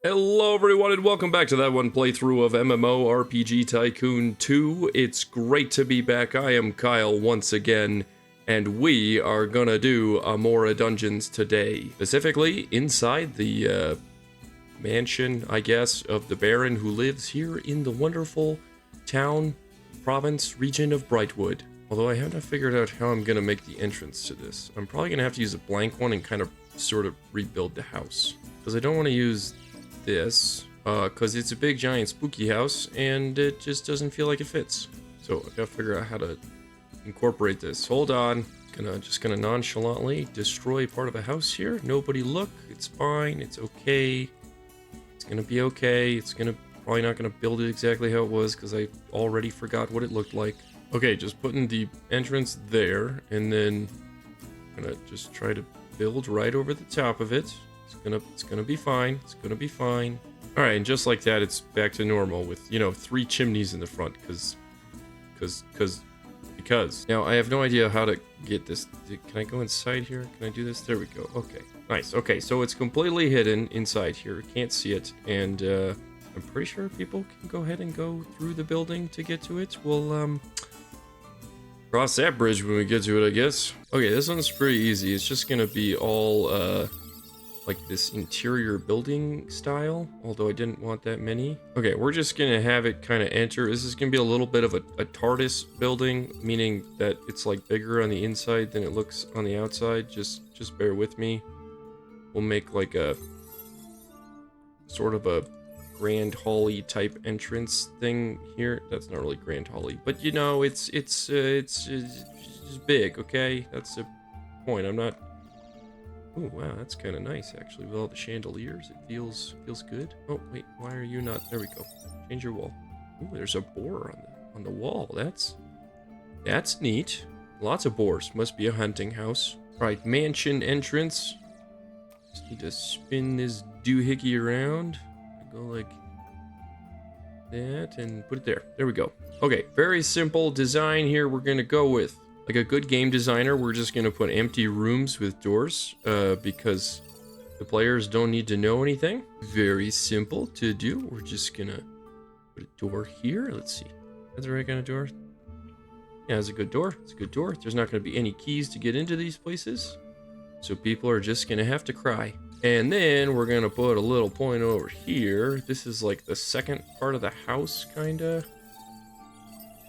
Hello everyone and welcome back to that one playthrough of MMORPG Tycoon 2. It's great to be back. I am Kyle once again, and we are gonna do Amora dungeons today. Specifically inside the mansion, I guess, of the Baron who lives here in the wonderful town, province, region of Brightwood. Although I have not figured out how I'm gonna make the entrance to this. I'm probably gonna have to use a blank one and kind of sort of rebuild the house. Because I don't want to use this because it's a big giant spooky house and it just doesn't feel like it fits. So I gotta figure out how to incorporate this. Hold on. Just gonna nonchalantly destroy part of a house here. Nobody look. It's fine. It's okay. It's gonna be okay. It's probably not gonna build it exactly how it was because I already forgot what it looked like. Okay, just putting the entrance there and then I'm gonna just try to build right over the top of it. It's gonna be fine. It's gonna be fine. All right, and just like that, it's back to normal with, you know, 3 chimneys in the front, because. Now, I have no idea how to get this. Can I go inside here? Can I do this? There we go. Okay, nice. Okay, so it's completely hidden inside here. Can't see it, and I'm pretty sure people can go ahead and go through the building to get to it. We'll cross that bridge when we get to it, I guess. Okay, this one's pretty easy. It's just gonna be all like this interior building style, although I didn't want that many. Okay, we're just gonna have it kind of enter. This is gonna be a little bit of a TARDIS building, meaning that it's like bigger on the inside than it looks on the outside. Just bear with me. We'll make like a sort of a Grand Hall-y type entrance thing here. That's not really Grand Hall-y, but you know, it's big. Okay, that's the point. I'm not. Oh wow, that's kind of nice actually. With all the chandeliers, it feels good. Oh wait, why are you not? There we go. Change your wall. Oh, there's a boar on the wall. That's neat. Lots of boars. Must be a hunting house. All right, mansion entrance. Just need to spin this doohickey around. Go like that and put it there. There we go. Okay, very simple design here. We're gonna go with. Like a good game designer, we're just going to put empty rooms with doors because the players don't need to know anything. Very simple to do. We're just going to put a door here. Let's see. That's the right kind of door. Yeah, it's a good door. It's a good door. There's not going to be any keys to get into these places. So people are just going to have to cry. And then we're going to put a little point over here. This is like the second part of the house, kind of.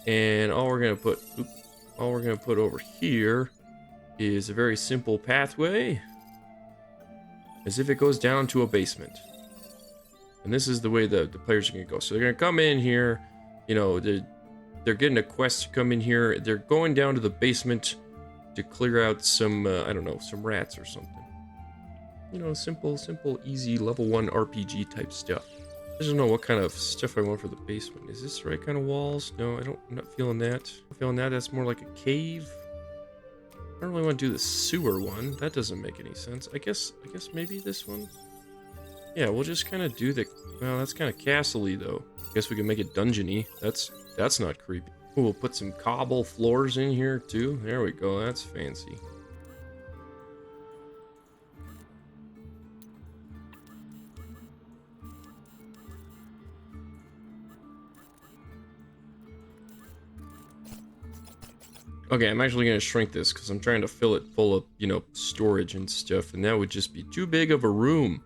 And all we're going to put... Oops. All we're going to put over here is a very simple pathway, as if it goes down to a basement. And this is the way the players are going to go. So they're going to come in here, you know, they're getting a quest to come in here. They're going down to the basement to clear out some, I don't know, some rats or something. You know, simple, easy level 1 RPG type stuff. I just don't know what kind of stuff I want for the basement. Is this the right kind of walls? No, I'm not feeling that. I'm feeling that. That's more like a cave. I don't really want to do the sewer one. That doesn't make any sense. I guess maybe this one. Yeah, we'll just kind of do the. Well, that's kind of castle-y though. I guess we can make it dungeon-y. That's not creepy. Ooh, we'll put some cobble floors in here too. There we go. That's fancy. Okay, I'm actually going to shrink this because I'm trying to fill it full of, you know, storage and stuff, and that would just be too big of a room.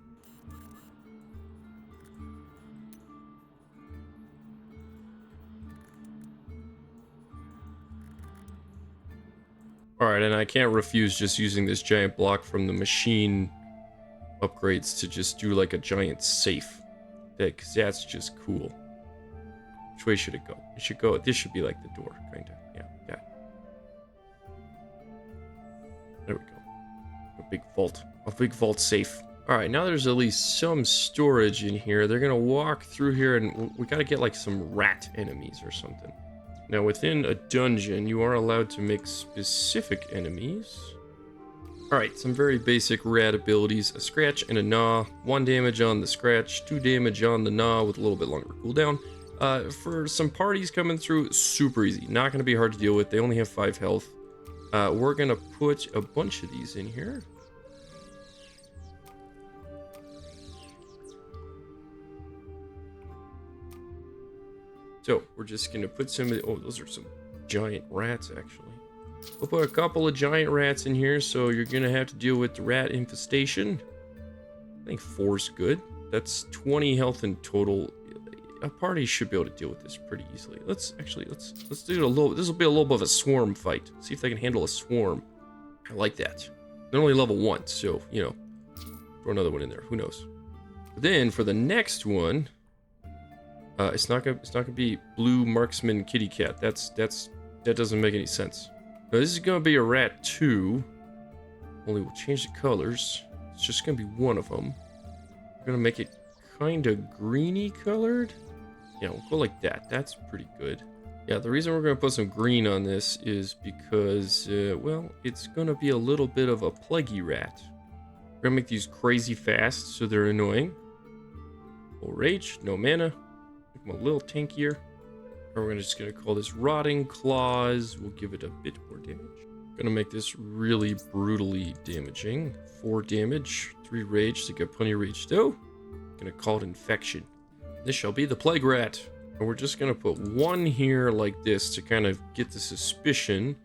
Alright, and I can't refuse just using this giant block from the machine upgrades to just do like a giant safe. Because that's just cool. Which way should it go? It should go, this should be like the door, kinda. Yeah, that. There we go. A big vault safe. All right, now there's at least some storage in here. They're gonna walk through here and we gotta get like some rat enemies or something. Now within a dungeon, you are allowed to make specific enemies. All right, some very basic rat abilities. A scratch and a gnaw. 1 damage on the scratch, 2 damage on the gnaw with a little bit longer cooldown. For some parties coming through, super easy. Not gonna be hard to deal with. They only have 5 health. We're gonna put a bunch of these in here. So we're just gonna put some. Oh, those are some giant rats, actually. We'll put a couple of giant rats in here, so you're gonna have to deal with the rat infestation. I think 4's good. That's 20 health in total. A party should be able to deal with this pretty easily. Let's do it a little. This will be a little bit of a swarm fight. See if they can handle a swarm. I like that. They're only level 1, so you know, throw another one in there. Who knows? But then for the next one, it's not gonna be blue marksman kitty cat. That doesn't make any sense. Now this is gonna be a rat 2. Only we'll change the colors. It's just gonna be one of them. We're gonna make it kind of greeny colored. Yeah, we'll go like that. That's pretty good. Yeah, the reason we're gonna put some green on this is because, well, it's gonna be a little bit of a plaguey rat. We're gonna make these crazy fast, so they're annoying. Full rage, no mana. Make them a little tankier. And we're just gonna call this Rotting Claws. We'll give it a bit more damage. Gonna make this really brutally damaging. 4 damage, 3 rage to get plenty of rage too. Gonna call it Infection. This shall be the Plague Rat. And we're just gonna put 1 here like this to kind of get the suspicion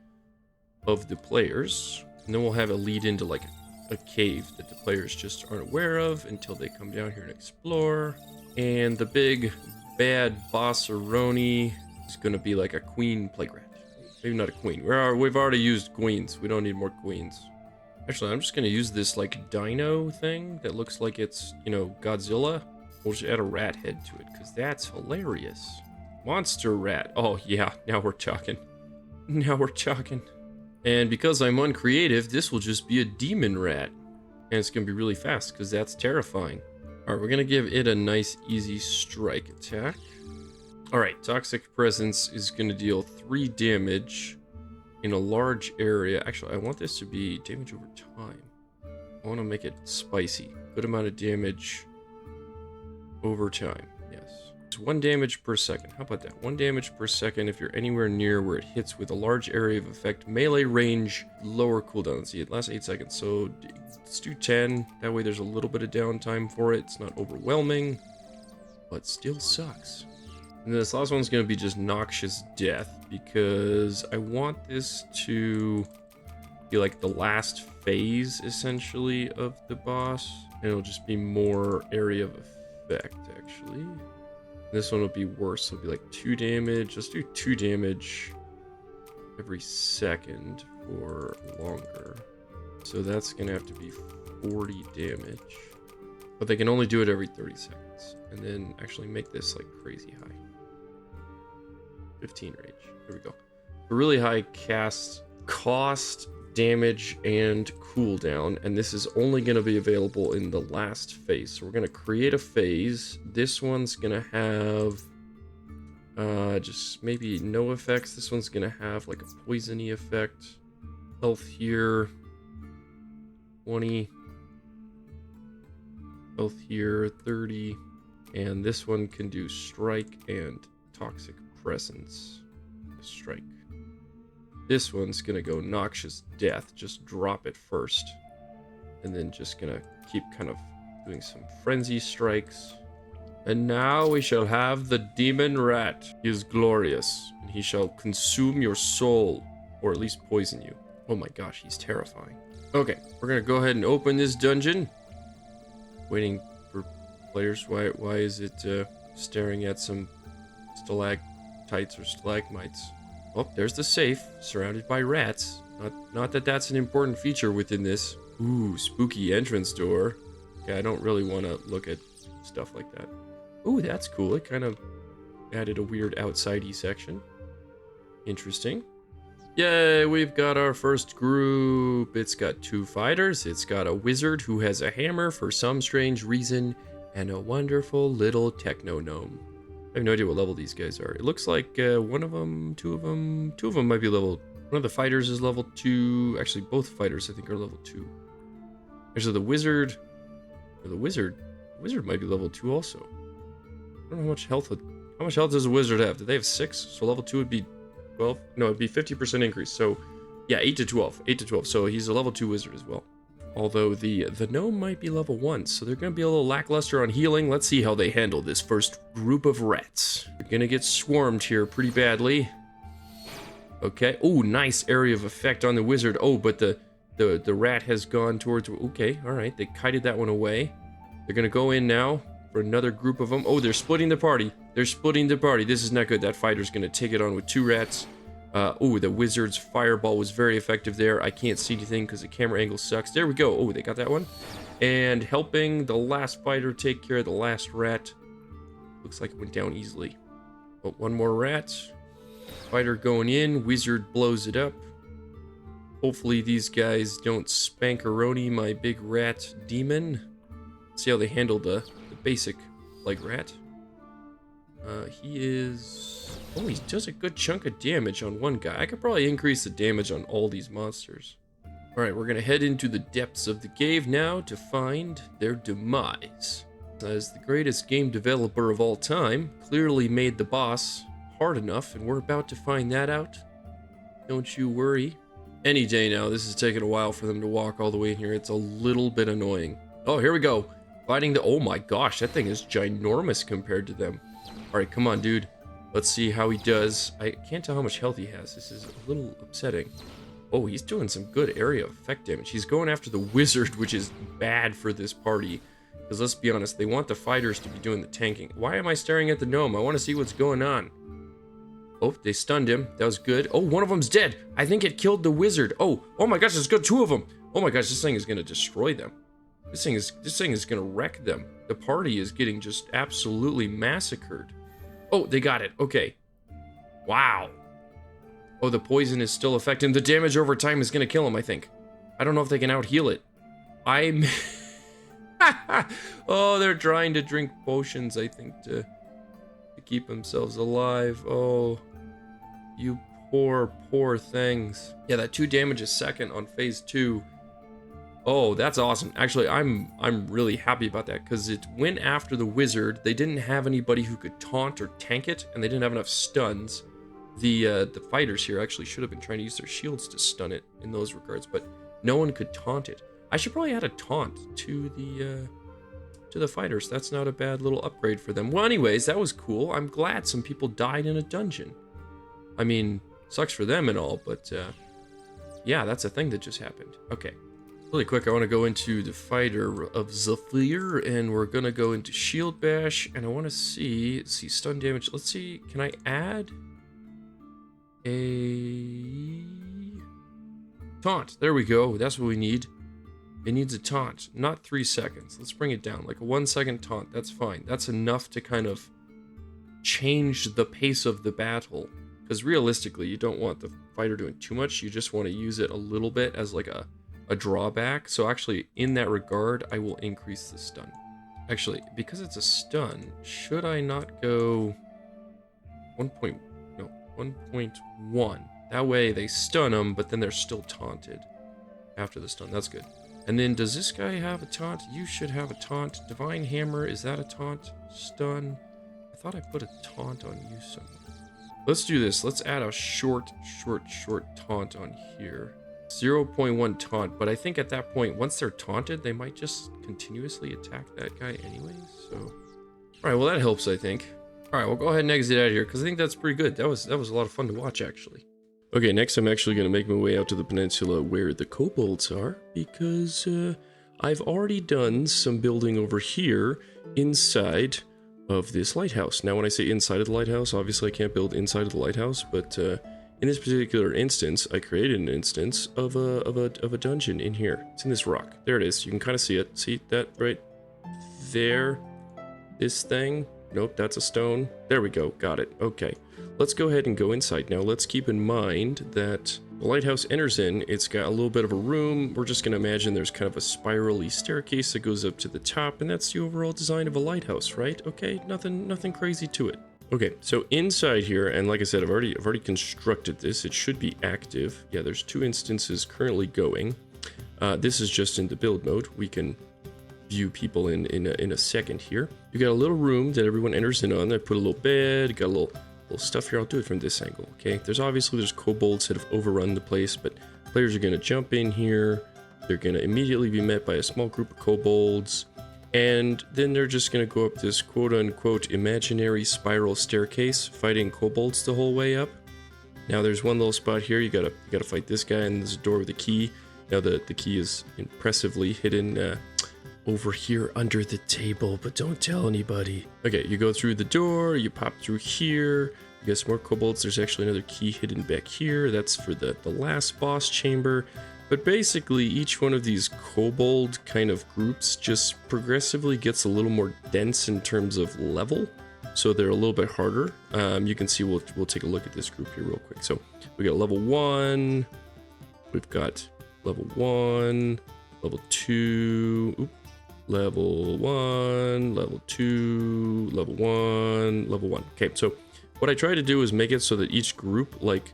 of the players. And then we'll have it lead into like a cave that the players just aren't aware of until they come down here and explore. And the big bad bossaroni is gonna be like a queen plague rat. Maybe not a queen. We've already used queens. We don't need more queens. Actually, I'm just gonna use this like dino thing that looks like it's, you know, Godzilla. We'll just add a rat head to it because that's hilarious. Monster rat. Oh yeah, now we're talking. Now we're talking. And because I'm uncreative, this will just be a demon rat. And it's gonna be really fast because that's terrifying. All right, we're gonna give it a nice easy strike attack. All right, Toxic Presence is gonna deal 3 damage in a large area. Actually, I want this to be damage over time. I want to make it spicy. Good amount of damage over time. Yes. It's 1 damage per second. How about that? 1 damage per second if you're anywhere near where it hits with a large area of effect. Melee range, lower cooldown. Let's see, it lasts 8 seconds. So let's do 10. That way there's a little bit of downtime for it. It's not overwhelming, but still sucks. And this last one's going to be just Noxious Death, because I want this to be like the last phase, essentially, of the boss. And it'll just be more area of effect, actually. This one will be worse. It'll be like 2 damage. Let's do 2 damage every second for longer. So that's going to have to be 40 damage. But they can only do it every 30 seconds. And then actually make this like crazy high. 15 rage. Here we go. A really high cast cost, damage, and cooldown. And this is only going to be available in the last phase. So we're going to create a phase. This one's going to have just maybe no effects. This one's going to have like a poisony effect. Health here. 20. Health here. 30. And this one can do strike and toxic presence. Strike. This one's gonna go Noxious Death. Just drop it first. And then just gonna keep kind of doing some frenzy strikes. And now we shall have the Demon Rat. He is glorious, and he shall consume your soul, or at least poison you. Oh my gosh, he's terrifying. Okay, we're gonna go ahead and open this dungeon. Waiting for players. Why is it staring at some stalactites or stalagmites? Oh, there's the safe, surrounded by rats. Not that that's an important feature within this. Ooh, spooky entrance door. Okay, I don't really want to look at stuff like that. Ooh, that's cool. It kind of added a weird outside-y section. Interesting. Yay, we've got our first group. It's got 2 fighters. It's got a wizard who has a hammer for some strange reason, and a wonderful little techno gnome. I have no idea what level these guys are. It looks like one of them, two of them might be level. One of the fighters is level 2. Actually, both fighters I think are level 2. Actually, the wizard might be level 2 also. I don't know how much health does a wizard have? Do they have 6? So level 2 would be 12. No, it'd be 50% increase. So yeah, 8 to 12. 8 to 12. So he's a level 2 wizard as well. Although the gnome might be level 1, so they're going to be a little lackluster on healing. Let's see how they handle this first group of rats. They're going to get swarmed here pretty badly. Okay. Oh, nice area of effect on the wizard. Oh, but the rat has gone towards... Okay, all right. They kited that one away. They're going to go in now for another group of them. Oh, they're splitting the party. They're splitting the party. This is not good. That fighter's going to take it on with 2 rats. Oh, the wizard's fireball was very effective there. I can't see anything because the camera angle sucks. There we go. Oh, they got that one. And helping the last fighter take care of the last rat. Looks like it went down easily. But one more rat. Fighter going in. Wizard blows it up. Hopefully these guys don't spankaroni my big rat demon. See how they handle the basic like rat. He is... Oh, he does a good chunk of damage on one guy. I could probably increase the damage on all these monsters. Alright, we're going to head into the depths of the cave now to find their demise. As the greatest game developer of all time, clearly made the boss hard enough, and we're about to find that out. Don't you worry. Any day now, this is taking a while for them to walk all the way in here. It's a little bit annoying. Oh, here we go. Fighting the... Oh my gosh, that thing is ginormous compared to them. Alright, come on, dude. Let's see how he does. I can't tell how much health he has. This is a little upsetting. Oh, he's doing some good area effect damage. He's going after the wizard, which is bad for this party. Because let's be honest, they want the fighters to be doing the tanking. Why am I staring at the gnome? I want to see what's going on. Oh, they stunned him. That was good. Oh, one of them's dead. I think it killed the wizard. Oh my gosh, there's got 2 of them. Oh my gosh, this thing is going to destroy them. This thing is going to wreck them. The party is getting just absolutely massacred. Oh, they got it. Okay. Wow. Oh, the poison is still affecting. The damage over time is going to kill him, I think. I don't know if they can out-heal it. Oh, they're trying to drink potions, I think, to keep themselves alive. Oh, you poor, poor things. Yeah, that 2 damage a second on phase 2. Oh, that's awesome. Actually, I'm really happy about that because it went after the wizard. They didn't have anybody who could taunt or tank it, and they didn't have enough stuns. The fighters here actually should have been trying to use their shields to stun it in those regards, but no one could taunt it. I should probably add a taunt to the fighters. That's not a bad little upgrade for them. Well, anyways, that was cool. I'm glad some people died in a dungeon. I mean, sucks for them and all, but yeah, that's a thing that just happened. Okay. Really quick, I want to go into the fighter of Zephyr, and we're going to go into Shield Bash, and I want to see stun damage. Let's see, can I add a taunt? There we go, that's what we need. It needs a taunt, not 3 seconds. Let's bring it down, like a 1 second taunt, that's fine. That's enough to kind of change the pace of the battle, because realistically, you don't want the fighter doing too much, you just want to use it a little bit as like a drawback. So actually, in that regard, I will increase the stun. Actually, because it's a stun, should I not go 1.1? That way they stun them, but then they're still taunted after the stun. That's good. And then does this guy have a taunt? You should have a taunt. Divine Hammer, is that a taunt? Stun. I thought I put a taunt on you somewhere. Let's do this. Let's add a short taunt on here. 0.1 taunt, but I think at that point, once they're taunted, they might just continuously attack that guy anyways, so... Alright, well that helps, I think. Alright, we'll go ahead and exit out of here, because I think that's pretty good. That was a lot of fun to watch, actually. Okay, next I'm actually going to make my way out to the peninsula where the kobolds are, because I've already done some building over here inside of this lighthouse. Now, when I say inside of the lighthouse, obviously I can't build inside of the lighthouse, but in this particular instance, I created an instance of a dungeon in here. It's in this rock. There it is. You can kind of see it. See that right there? This thing? Nope, that's a stone. There we go. Got it. Okay. Let's go ahead and go inside. Now, let's keep in mind that the lighthouse enters in. It's got a little bit of a room. We're just going to imagine there's kind of a spirally staircase that goes up to the top, and that's the overall design of a lighthouse, right? Okay, nothing crazy to it. Okay, so inside here, and like I said, I've already constructed this. It should be active. Yeah, there's 2 instances currently going. This is just in the build mode. We can view people in a second here. You got a little room that everyone enters in on. I put a little bed, got a little stuff here. I'll do it from this angle, okay? There's kobolds that have overrun the place, but players are going to jump in here, They're going to immediately be met by a small group of kobolds, and then they're just going to go up this quote-unquote imaginary spiral staircase, fighting kobolds the whole way up. Now there's one little spot here, you gotta fight this guy, and there's a door with a key. Now the key is impressively hidden over here under the table, but don't tell anybody. Okay, you go through the door, you pop through here, you get some more kobolds. There's actually another key hidden back here. That's for the last boss chamber. But basically, each one of these kobold kind of groups just progressively gets a little more dense in terms of level. So they're a little bit harder. You can see, we'll take a look at this group here real quick. So we got level 1. We've got level 1, level 2, level 1, level 2, level 1, level 1. Okay, so what I try to do is make it so that each group, like,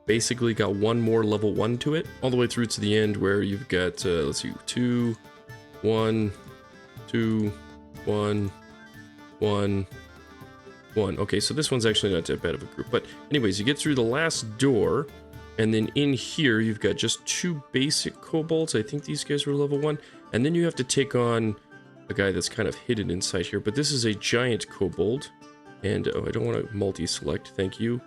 basically got one more level 1 to it, all the way through to the end where you've got, let's see, 2, 1, 2, 1, 1, 1. Okay, so this one's actually not that bad of a group. But anyways, you get through the last door, and then in here, you've got just 2 basic kobolds. I think these guys were level 1. And then you have to take on a guy that's kind of hidden inside here. But this is a giant kobold. And, oh, I don't want to multi-select. Thank you.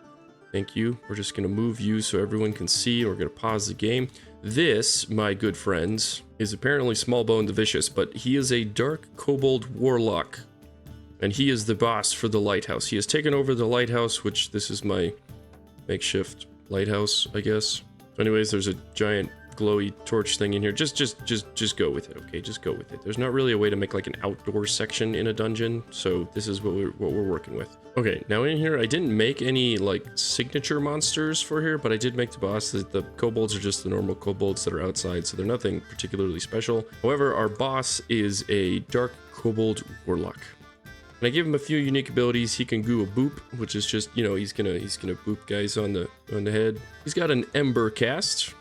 Thank you. We're just going to move you so everyone can see. We're going to pause the game. This, my good friends, is apparently Smallbone the Vicious, but he is a dark kobold warlock. And he is the boss for the lighthouse. He has taken over the lighthouse, which this is my makeshift lighthouse, I guess. So anyways, there's a giant glowy torch thing in here. Just go with it, okay? Just go with it. There's not really a way to make like an outdoor section in a dungeon, so this is what we're working with. Okay, now in here, I didn't make any like signature monsters for here, but I did make the boss. The kobolds are just the normal kobolds that are outside, so they're nothing particularly special. However, our boss is a dark kobold warlock. And I give him a few unique abilities. He can goo a boop, which is just, you know, he's gonna boop guys on the head. He's got an ember cast,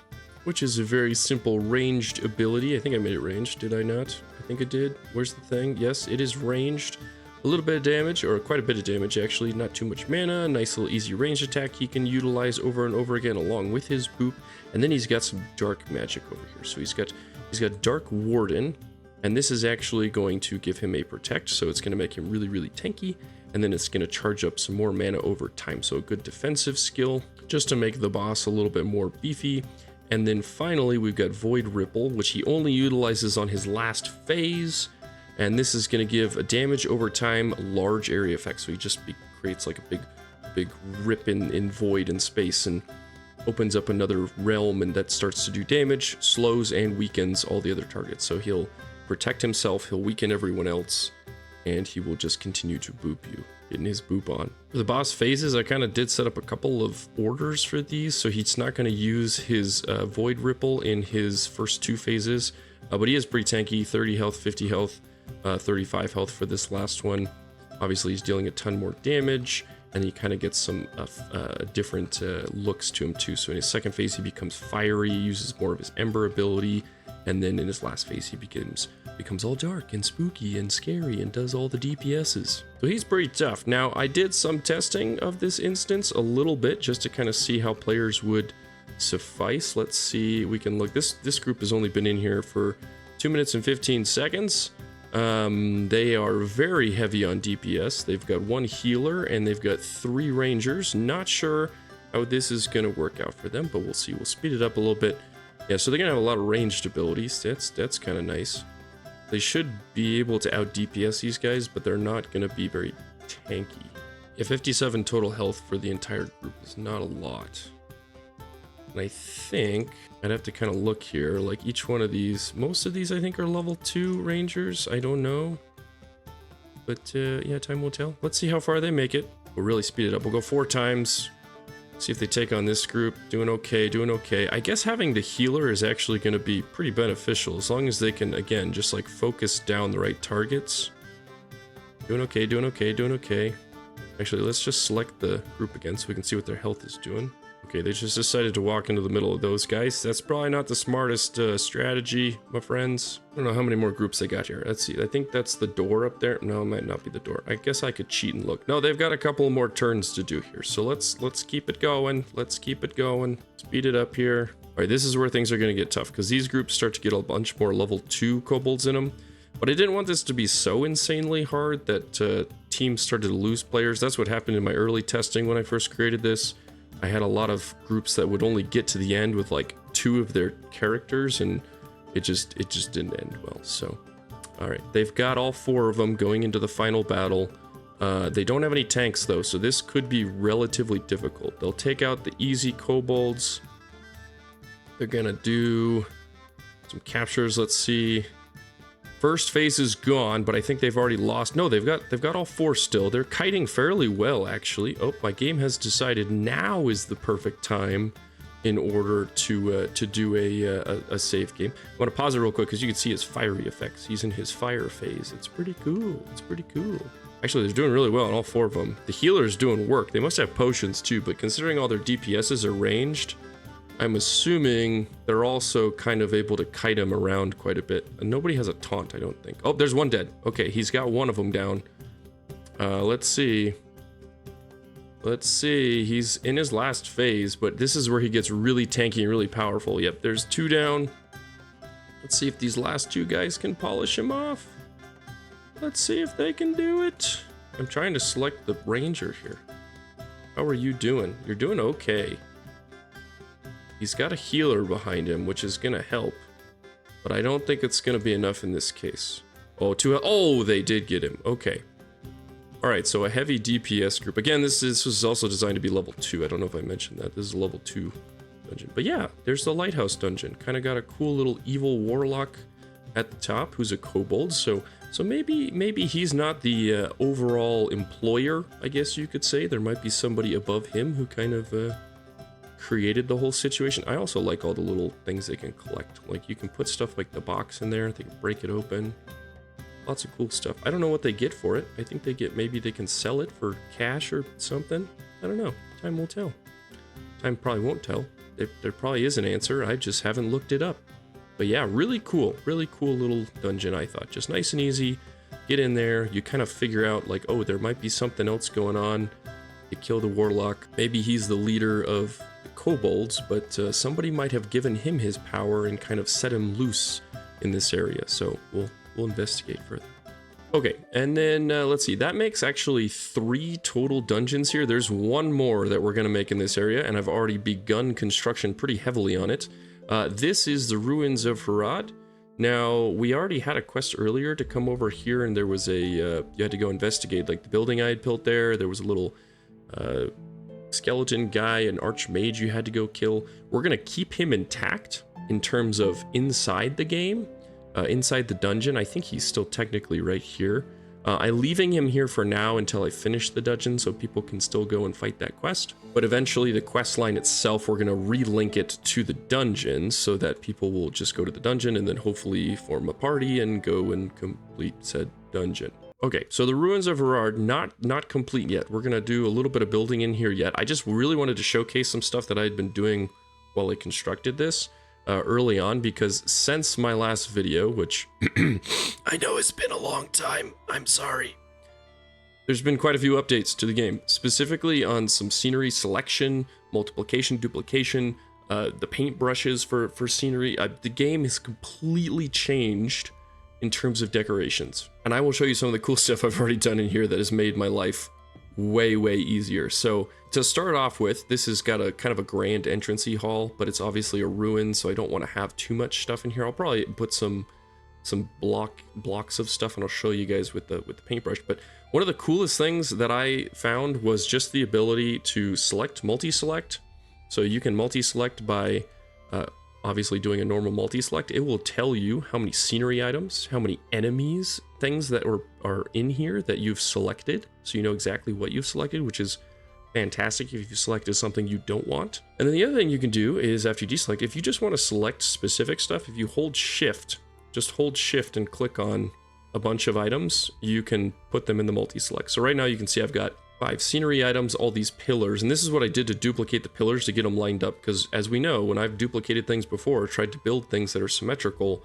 which is a very simple ranged ability. I think I made it ranged, did I not? I think I did. Where's the thing? Yes, it is ranged. A little bit of damage, or quite a bit of damage actually, not too much mana. Nice little easy ranged attack he can utilize over and over again along with his boop. And then he's got some dark magic over here. So he's got Dark Warden. And this is actually going to give him a protect, so it's going to make him really, really tanky, and then it's going to charge up some more mana over time, so a good defensive skill, just to make the boss a little bit more beefy. And then finally, we've got Void Ripple, which he only utilizes on his last phase, and this is going to give a damage over time, large area effect, so he just creates like a big rip in void and space, and opens up another realm, and that starts to do damage, slows and weakens all the other targets, so he'll protect himself, he'll weaken everyone else, and he will just continue to boop you, getting his boop on. For the boss phases, I kind of did set up a couple of orders for these, so he's not going to use his Void Ripple in his first 2 phases, but he is pretty tanky, 30 health, 50 health, 35 health for this last one. Obviously, he's dealing a ton more damage, and he kind of gets some different looks to him too. So in his second phase, he becomes fiery, uses more of his Ember ability, and then in his last phase, he becomes all dark and spooky and scary and does all the DPSs. So he's pretty tough. Now, I did some testing of this instance a little bit just to kind of see how players would suffice. Let's see, we can look. This group has only been in here for 2 minutes and 15 seconds. They are very heavy on DPS. They've got 1 healer and they've got 3 rangers. Not sure how this is going to work out for them, but we'll see. We'll speed it up a little bit. Yeah, so they're going to have a lot of ranged abilities. That's kind of nice. They should be able to out DPS these guys, but they're not going to be very tanky. Yeah, 57 total health for the entire group is not a lot. And I think I'd have to kind of look here. Like each one of these, most of these I think are level 2 rangers. I don't know. But yeah, time will tell. Let's see how far they make it. We'll really speed it up. We'll go 4 times. See if they take on this group. Doing okay, doing okay. I guess having the healer is actually going to be pretty beneficial as long as they can, again, just like focus down the right targets. Doing okay, doing okay, doing okay. Actually, let's just select the group again so we can see what their health is doing. Okay, they just decided to walk into the middle of those guys. That's probably not the smartest strategy, my friends. I don't know how many more groups they got here. Let's see. I think that's the door up there. No, it might not be the door. I guess I could cheat and look. No, they've got a couple more turns to do here. So let's keep it going. Let's keep it going. Speed it up here. All right, this is where things are going to get tough because these groups start to get a bunch more level 2 kobolds in them. But I didn't want this to be so insanely hard that teams started to lose players. That's what happened in my early testing when I first created this. I had a lot of groups that would only get to the end with like 2 of their characters, and it just didn't end well. So, all right, they've got all 4 of them going into the final battle. They don't have any tanks though, so this could be relatively difficult. They'll take out the easy kobolds. They're gonna do some captures. Let's see. First phase is gone, but I think they've already lost. No, they've got all 4 still. They're kiting fairly well, actually. Oh, my game has decided now is the perfect time in order to do a save game. I want to pause it real quick because you can see his fiery effects. He's in his fire phase. It's pretty cool. It's pretty cool. Actually, they're doing really well on all 4 of them. The healer's doing work. They must have potions too, but considering all their DPSs are ranged, I'm assuming they're also kind of able to kite him around quite a bit. And nobody has a taunt, I don't think. Oh, there's one dead. Okay, he's got one of them down. Let's see. Let's see. He's in his last phase, but this is where he gets really tanky and really powerful. Yep, there's 2 down. Let's see if these last 2 guys can polish him off. Let's see if they can do it. I'm trying to select the ranger here. How are you doing? You're doing okay. He's got a healer behind him, which is going to help. But I don't think it's going to be enough in this case. Oh, they did get him. Okay. Alright, so a heavy DPS group. Again, this was also designed to be level 2. I don't know if I mentioned that. This is a level 2 dungeon. But yeah, there's the lighthouse dungeon. Kind of got a cool little evil warlock at the top who's a kobold. So maybe he's not the overall employer, I guess you could say. There might be somebody above him who kind of created the whole situation. I also like all the little things they can collect. Like you can put stuff like the box in there, they can break it open. Lots of cool stuff. I don't know what they get for it. I think maybe they can sell it for cash or something. I don't know. Time will tell. Time probably won't tell. There probably is an answer. I just haven't looked it up. But yeah, really cool little dungeon, I thought. Just nice and easy. Get in there. You kind of figure out like, oh, there might be something else going on. You kill the warlock. Maybe he's the leader of the kobolds, but somebody might have given him his power and kind of set him loose in this area. So we'll investigate further. Okay, and then let's see. That makes actually 3 total dungeons here. There's one more that we're going to make in this area, and I've already begun construction pretty heavily on it. This is the ruins of Horad. Now, we already had a quest earlier to come over here, and there was you had to go investigate, like the building I had built there. There was a little skeleton guy, an archmage you had to go kill. We're going to keep him intact in terms of inside the game, inside the dungeon. I think he's still technically right here. I'm leaving him here for now until I finish the dungeon so people can still go and fight that quest. But eventually the quest line itself, we're going to relink it to the dungeon so that people will just go to the dungeon and then hopefully form a party and go and complete said dungeon. Okay, so the ruins of Horad, not complete yet. We're going to do a little bit of building in here yet. I just really wanted to showcase some stuff that I had been doing while I constructed this early on, because since my last video, which I know has been a long time, I'm sorry. There's been quite a few updates to the game, specifically on some scenery selection, multiplication, duplication, the paint brushes for scenery. The game has completely changed in terms of decorations. And I will show you some of the cool stuff I've already done in here that has made my life way easier. So to start off with, this has got a kind of a grand entrancey hall, but it's obviously a ruin, so I don't want to have too much stuff in here. I'll probably put some blocks of stuff, and I'll show you guys with the paintbrush. But one of the coolest things that I found was just the ability to multi-select. So you can multi-select by obviously doing a normal multi-select. It will tell you how many scenery items, how many enemies, things that are in here that you've selected, so you know exactly what you've selected, which is fantastic if you selected something you don't want. And then the other thing you can do is, after you deselect, if you just want to select specific stuff, if you hold shift, just hold shift and click on a bunch of items, you can put them in the multi-select. So right now you can see I've got 5 scenery items, all these pillars, and this is what I did to duplicate the pillars to get them lined up, because as we know, when I've duplicated things before, tried to build things that are symmetrical,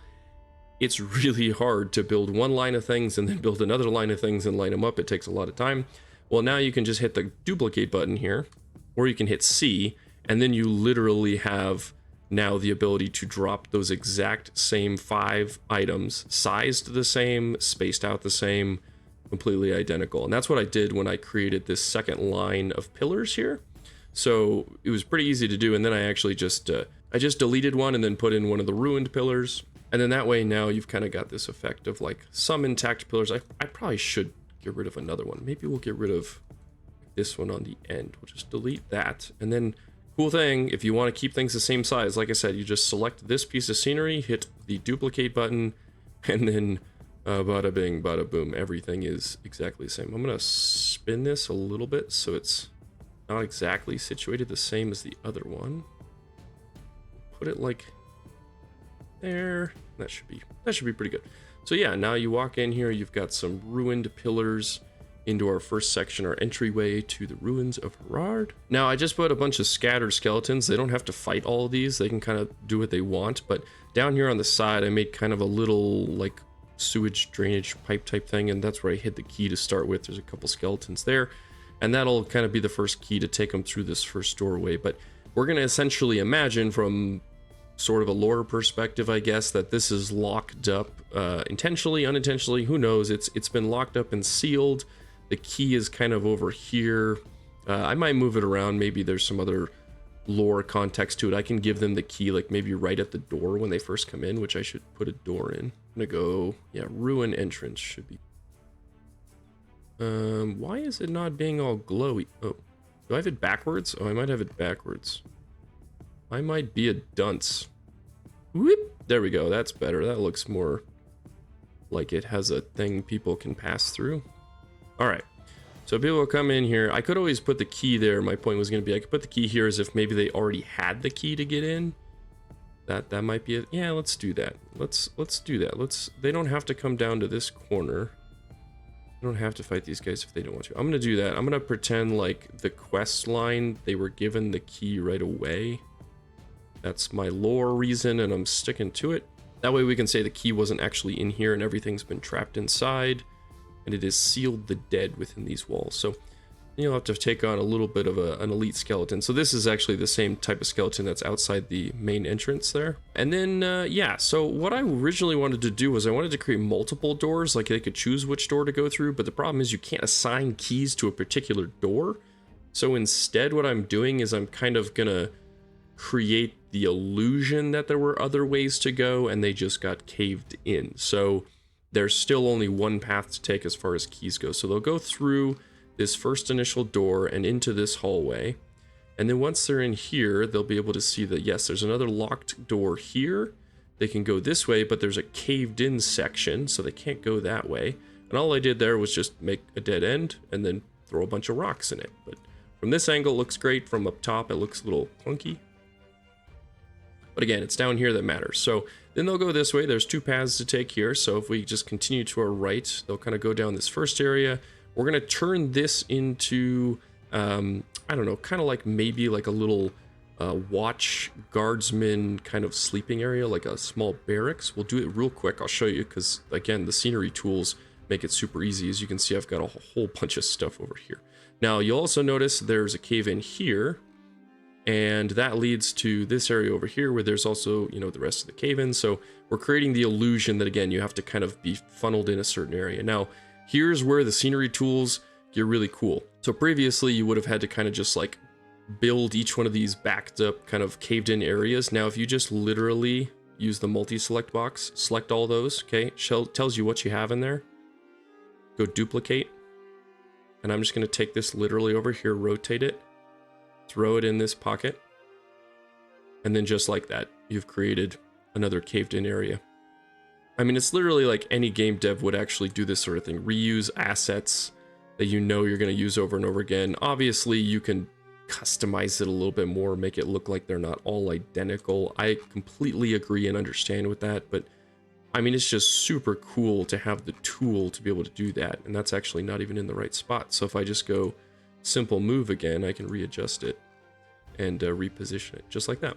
it's really hard to build one line of things and then build another line of things and line them up. It takes a lot of time. Well, now you can just hit the duplicate button here, or you can hit C, and then you literally have now the ability to drop those exact same 5 items, sized the same, spaced out the same, completely identical. And that's what I did when I created this second line of pillars here. So it was pretty easy to do, and then I actually just I just deleted one and then put in one of the ruined pillars, and then that way now you've kind of got this effect of like some intact pillars. I probably should get rid of another one. Maybe we'll get rid of this one on the end. We'll just delete that, and then cool thing, if you want to keep things the same size, like I said, you just select this piece of scenery, hit the duplicate button, and then bada bing, bada boom, everything is exactly the same. I'm gonna spin this a little bit so it's not exactly situated the same as the other one. Put it like there. That should be pretty good. So yeah, now you walk in here, you've got some ruined pillars into our first section, our entryway to the ruins of Horad. Now I just put a bunch of scattered skeletons. They don't have to fight all of these, they can kind of do what they want, but down here on the side I made kind of a little like sewage drainage pipe type thing, and that's where I hid the key to start with. There's a couple skeletons there, and that'll kind of be the first key to take them through this first doorway. But we're going to essentially imagine from sort of a lore perspective, I guess, that this is locked up intentionally, unintentionally, who knows. It's been locked up and sealed. The key is kind of over here. I might move it around. Maybe there's some other lore context to it. I can give them the key like maybe right at the door when they first come in, which I should put a door in. I'm gonna go, yeah, ruin entrance should be. Why is it not being all glowy? Oh, do I have it backwards? Oh, I might have it backwards. I might be a dunce. Whoop, there we go. That's better. That looks more like it has a thing people can pass through. All right. So people will come in here. I could always put the key there. My point was going to be I could put the key here as if maybe they already had the key to get in. That might be it. Yeah, let's do that. Let's do that. They don't have to come down to this corner. They don't have to fight these guys if they don't want to. I'm going to do that. I'm going to pretend like the quest line, they were given the key right away. That's my lore reason, and I'm sticking to it. That way we can say the key wasn't actually in here and everything's been trapped inside, and it has sealed the dead within these walls. So you'll have to take on a little bit of an elite skeleton. So this is actually the same type of skeleton that's outside the main entrance there. And then, yeah, so what I originally wanted to do was I wanted to create multiple doors, like they could choose which door to go through, but the problem is you can't assign keys to a particular door. So instead what I'm doing is I'm kind of gonna create the illusion that there were other ways to go and they just got caved in. So there's still only one path to take as far as keys go. So they'll go through this first initial door and into this hallway. And then once they're in here, they'll be able to see that, yes, there's another locked door here. They can go this way, but there's a caved in section, so they can't go that way. And all I did there was just make a dead end and then throw a bunch of rocks in it. But from this angle, it looks great. From up top, it looks a little clunky. But again, it's down here that matters. So then they'll go this way. There's two paths to take here. So if we just continue to our right, they'll kind of go down this first area. We're going to turn this into, I don't know, kind of like maybe like a little watch guardsman kind of sleeping area, like a small barracks. We'll do it real quick. I'll show you because, again, the scenery tools make it super easy. As you can see, I've got a whole bunch of stuff over here. Now, you'll also notice there's a cave in here. And that leads to this area over here where there's also, you know, the rest of the cave-in. So we're creating the illusion that, again, you have to kind of be funneled in a certain area. Now, here's where the scenery tools get really cool. So previously, you would have had to kind of just like build each one of these backed up kind of caved in areas. Now, if you just literally use the multi-select box, select all those, okay? Tells you what you have in there. Go duplicate. And I'm just going to take this literally over here, rotate it. Throw it in this pocket, and then just like that, you've created another caved in area. I mean, it's literally like any game dev would actually do this sort of thing. Reuse assets that you know you're going to use over and over again. Obviously, you can customize it a little bit more, make it look like they're not all identical. I completely agree and understand with that, but I mean, it's just super cool to have the tool to be able to do that, and that's actually not even in the right spot. So if I just go simple move again, I can readjust it and reposition it just like that.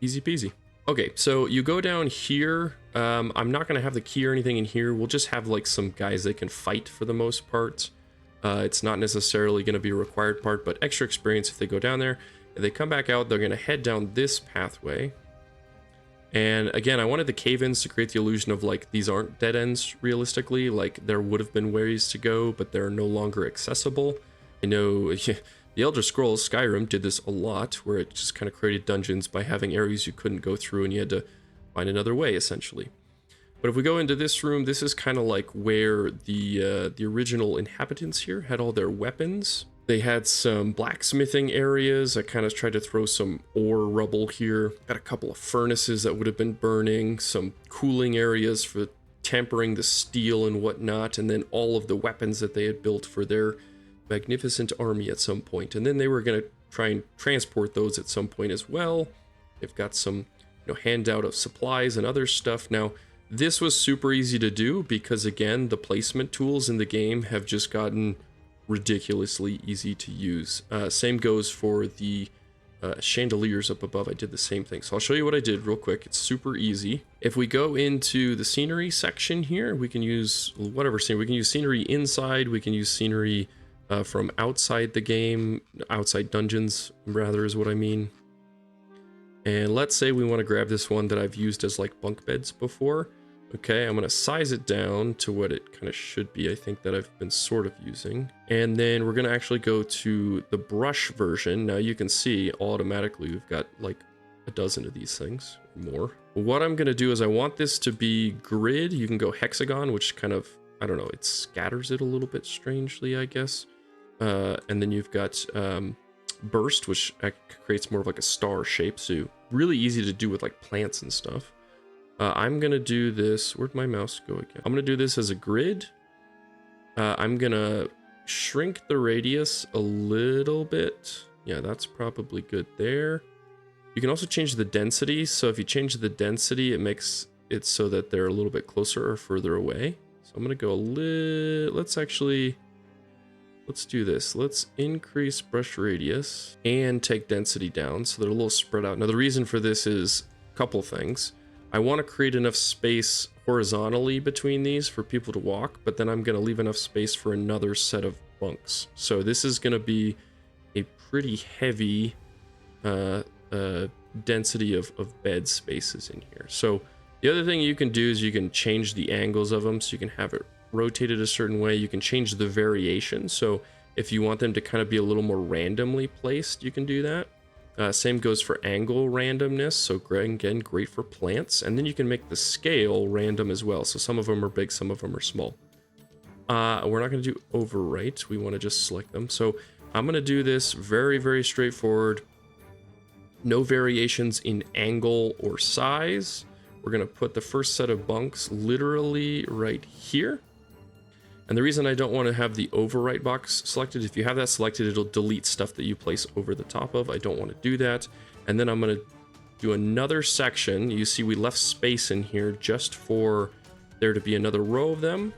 Easy peasy. Okay, so you go down here. I'm not going to have the key or anything in here. We'll just have like some guys that can fight for the most part. It's not necessarily going to be a required part, but extra experience if they go down there. If they come back out, they're going to head down this pathway. And again, I wanted the cave-ins to create the illusion of like these aren't dead ends realistically. Like there would have been ways to go, but they're no longer accessible. I know the Elder Scrolls Skyrim did this a lot, where it just kind of created dungeons by having areas you couldn't go through and you had to find another way essentially. But if we go into this room, this is kind of like where the original inhabitants here had all their weapons. They had some blacksmithing areas. I kind of tried to throw some ore rubble here. Got a couple of furnaces that would have been burning, some cooling areas for tempering the steel and whatnot, and then all of the weapons that they had built for their magnificent army at some point. And then they were going to try and transport those at some point as well. They've got some, handout of supplies and other stuff. Now, this was super easy to do because, again, the placement tools in the game have just gotten ridiculously easy to use. Same goes for the chandeliers up above. I did the same thing. So I'll show you what I did real quick. It's super easy. If we go into the scenery section here, we can use whatever scenery. We can use scenery inside. We can use scenery from outside the game. Outside dungeons, rather, is what I mean. And let's say we want to grab this one that I've used as like bunk beds before. Okay, I'm going to size it down to what it kind of should be, I think, that I've been sort of using. And then we're going to actually go to the brush version. Now you can see automatically we've got like a dozen of these things, more. What I'm going to do is I want this to be grid. You can go hexagon, which kind of, I don't know, it scatters it a little bit strangely, I guess. And then you've got burst, which creates more of like a star shape. So really easy to do with like plants and stuff. I'm going to do this. Where'd my mouse go again? I'm going to do this as a grid. I'm going to shrink the radius a little bit. Yeah, that's probably good there. You can also change the density. So if you change the density, it makes it so that they're a little bit closer or further away. So I'm going to go a little... Let's do this. Let's increase brush radius and take density down so they're a little spread out. Now, the reason for this is a couple things. I want to create enough space horizontally between these for people to walk, but then I'm going to leave enough space for another set of bunks. So this is going to be a pretty heavy density of bed spaces in here. So the other thing you can do is you can change the angles of them, so you can have it rotated a certain way. You can change the variation. So if you want them to kind of be a little more randomly placed, you can do that. Same goes for angle randomness. So again, great for plants. And then you can make the scale random as well. So some of them are big, some of them are small. We're not going to do overwrite. We want to just select them. So I'm going to do this very, very straightforward. No variations in angle or size. We're going to put the first set of bunks literally right here. And the reason I don't want to have the overwrite box selected, if you have that selected, it'll delete stuff that you place over the top of. I don't want to do that. And then I'm going to do another section. You see we left space in here just for there to be another row of them.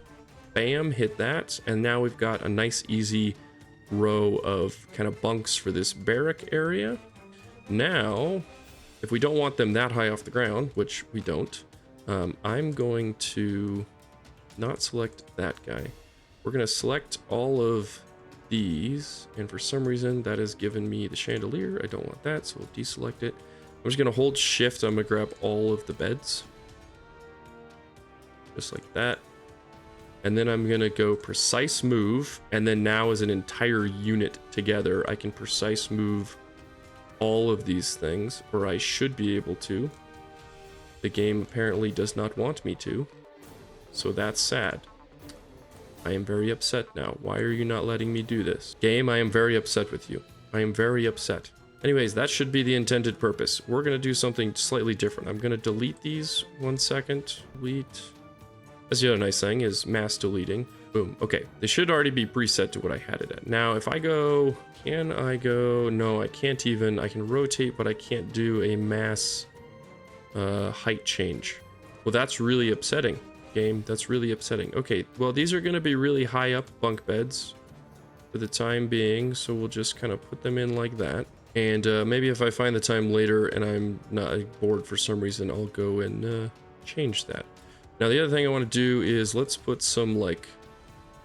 Bam, hit that. And now we've got a nice easy row of kind of bunks for this barrack area. Now, if we don't want them that high off the ground, which we don't, I'm going to not select that guy. We're going to select all of these, and for some reason that has given me the chandelier. I don't want that, so we'll deselect it. I'm just going to hold shift. I'm going to grab all of the beds, just like that. And then I'm going to go precise move, and then now as an entire unit together, I can precise move all of these things, or I should be able to. The game apparently does not want me to, so that's sad. I am very upset now. Why are you not letting me do this? Game, I am very upset with you. I am very upset. Anyways, that should be the intended purpose. We're going to do something slightly different. I'm going to delete these 1 second. Delete. That's the other nice thing is mass deleting. Boom. Okay, they should already be preset to what I had it at. Now, if I go, can I go? No, I can't even. I can rotate, but I can't do a mass height change. Well, that's really upsetting, game. That's really upsetting. Okay, well, these are going to be really high up bunk beds. for the time being, so we'll just kind of put them in like that. And maybe if I find the time later and I'm not bored for some reason, I'll go and change that. Now the other thing I want to do is let's put some like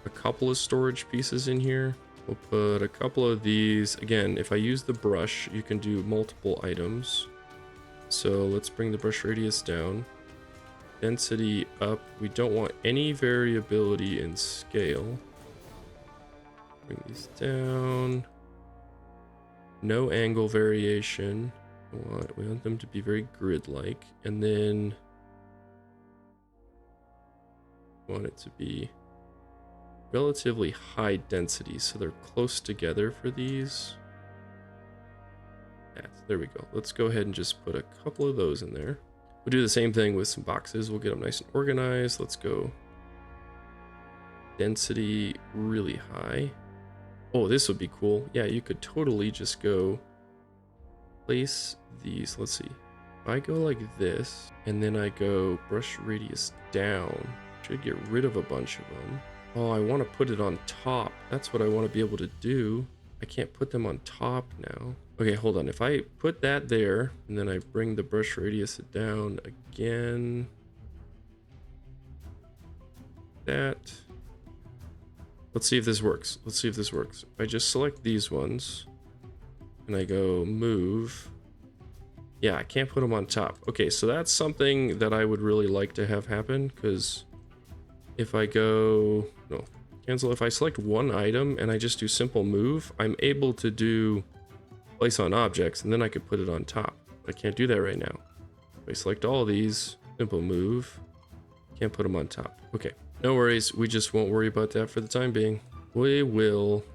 a couple of storage pieces in here. We'll put a couple of these. Again, if I use the brush, you can do multiple items. So let's bring the brush radius down. Density up. We don't want any variability in scale. Bring these down. No angle variation. We want them to be very grid-like. And then we want it to be relatively high density, so they're close together for these. There we go. Let's go ahead and just put a couple of those in there. We'll do the same thing with some boxes. We'll get them nice and organized. Let's go density really high. Oh, this would be cool. Yeah, you could totally just go place these. Let's see. If I go like this, and then I go brush radius down, should get rid of a bunch of them. Oh, I want to put it on top. That's what I want to be able to do. I can't put them on top now. Okay, hold on. If I put that there, and then I bring the brush radius down again. That. Let's see if this works. Let's see if this works. If I just select these ones, and I go move. Yeah, I can't put them on top. Okay, so that's something that I would really like to have happen, because if I go, no, cancel. If I select one item and I just do simple move, I'm able to do place on objects, and then I could put it on top. I can't do that right now. If I select all of these, simple move, can't put them on top. Okay, no worries. We just won't worry about that for the time being. We will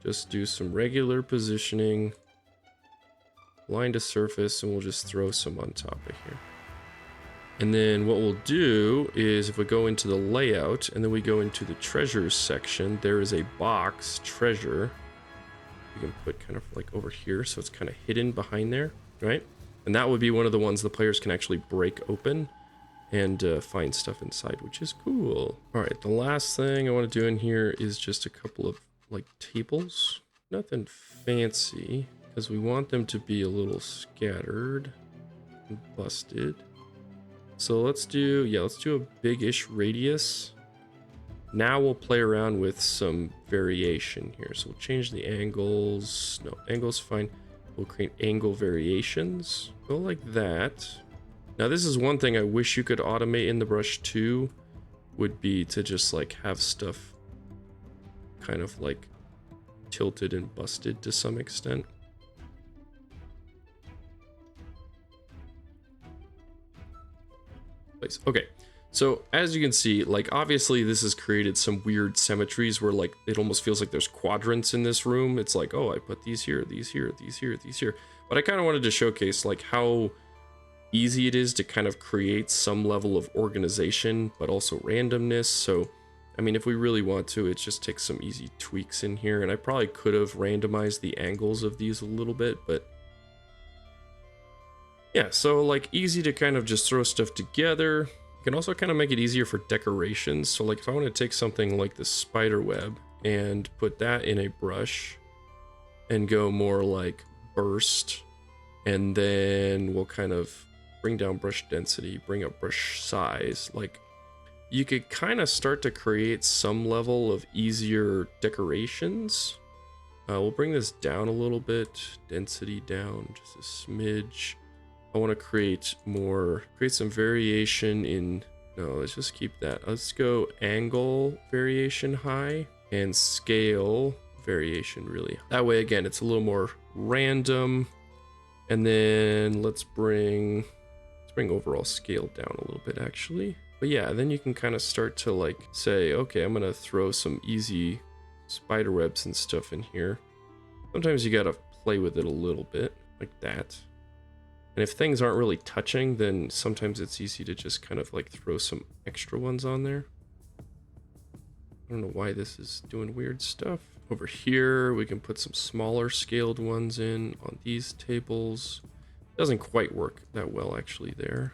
just do some regular positioning, line to surface, and we'll just throw some on top of here. And then what we'll do is if we go into the layout and then we go into the treasures section, there is a box treasure. You can put kind of like over here, so it's kind of hidden behind there, right? And that would be one of the ones the players can actually break open and find stuff inside, which is cool. All right, the last thing I want to do in here is just a couple of like tables. Nothing fancy, because we want them to be a little scattered and busted. So let's do a big-ish radius. Now we'll play around with some variation here. So we'll change the angles. No, angles fine. We'll create angle variations. Go like that. Now this is one thing I wish you could automate in the brush too, would be to just like have stuff kind of like tilted and busted to some extent. Okay, so as you can see, like obviously this has created some weird symmetries where like it almost feels like there's quadrants in this room. It's like, oh, I put these here, these here, these here, these here. But I kind of wanted to showcase like how easy it is to kind of create some level of organization, but also randomness. So, I mean, if we really want to, it just takes some easy tweaks in here. And I probably could have randomized the angles of these a little bit, but yeah, so like easy to kind of just throw stuff together. You can also kind of make it easier for decorations. So like if I want to take something like the spider web and put that in a brush and go more like burst, and then we'll kind of bring down brush density, bring up brush size. Like you could kind of start to create some level of easier decorations. We'll bring this down a little bit, density down just a smidge. I want to create some variation in, no, let's just keep that. Let's go angle variation high and scale variation really. That way, again, it's a little more random. And then let's bring overall scale down a little bit actually. But yeah, then you can kind of start to like say, okay, I'm going to throw some easy spider webs and stuff in here. Sometimes you got to play with it a little bit like that. And if things aren't really touching, then sometimes it's easy to just kind of like throw some extra ones on there. I don't know why this is doing weird stuff. Over here, we can put some smaller scaled ones in on these tables. Doesn't quite work that well actually there.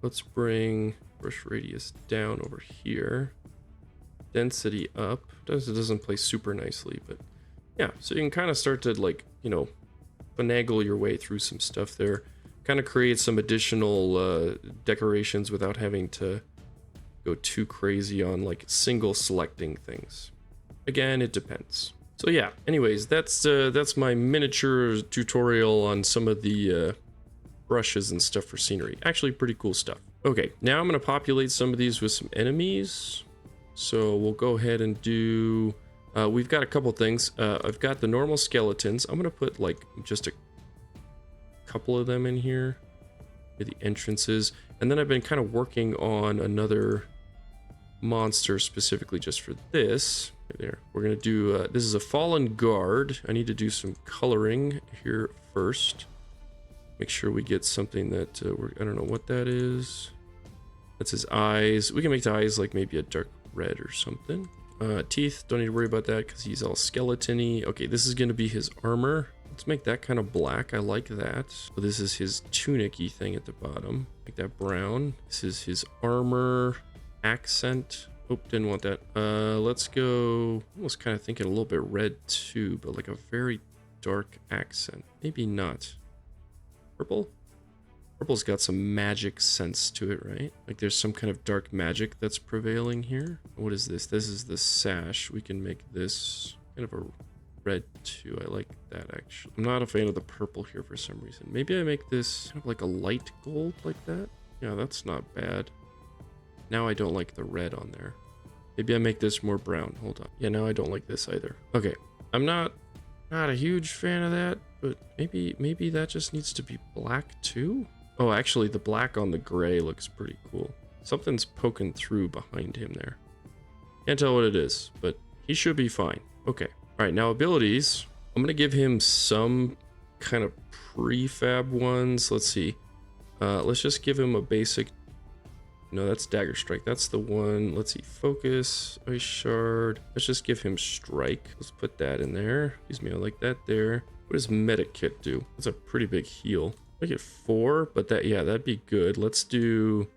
Let's bring brush radius down over here. density up. It doesn't play super nicely, but yeah, so you can kind of start to, like, you know, finagle your way through some stuff there. Kind of create some additional decorations without having to go too crazy on like single selecting things. Again, it depends. So yeah, anyways, that's my miniature tutorial on some of the brushes and stuff for scenery. Actually pretty cool stuff. Okay, now I'm going to populate some of these with some enemies. So we'll go ahead and do, we've got a couple things. I've got the normal skeletons. I'm going to put like just a couple of them in here with the entrances. And then I've been kind of working on another monster specifically just for this. There, we're going to do, this is a fallen guard. I need to do some coloring here first. Make sure we get something that, I don't know what that is. That's his eyes. We can make the eyes like maybe a dark red or something. Teeth, don't need to worry about that because he's all skeleton-y. Okay, this is going to be his armor. Let's make that kind of black. I like that. So this is his tunic-y thing at the bottom. Make that brown. This is his armor accent. Oh, didn't want that. Let's go, almost kind of thinking a little bit red too, but like a very dark accent. Maybe not. Purple? Purple's got some magic sense to it, right? Like there's some kind of dark magic that's prevailing here. What is this? This is the sash. We can make this kind of a red too. I like that actually. I'm not a fan of the purple here for some reason. Maybe I make this kind of like a light gold like that. Yeah, that's not bad. Now I don't like the red on there. Maybe I make this more brown. Hold on. Yeah, now I don't like this either. Okay, I'm not a huge fan of that, but maybe that just needs to be black too. Oh, actually, the black on the gray looks pretty cool. Something's poking through behind him there. Can't tell what it is, but he should be fine. Okay. All right, now abilities. I'm going to give him some kind of prefab ones. Let's see. Let's just give him a basic... No, that's Dagger Strike. That's the one. Let's see. Focus. Ice Shard. Let's just give him Strike. Let's put that in there. Excuse me. I like that there. What does Medikit do? That's a pretty big heal. Make it 4, but that, yeah, that'd be good. Let's do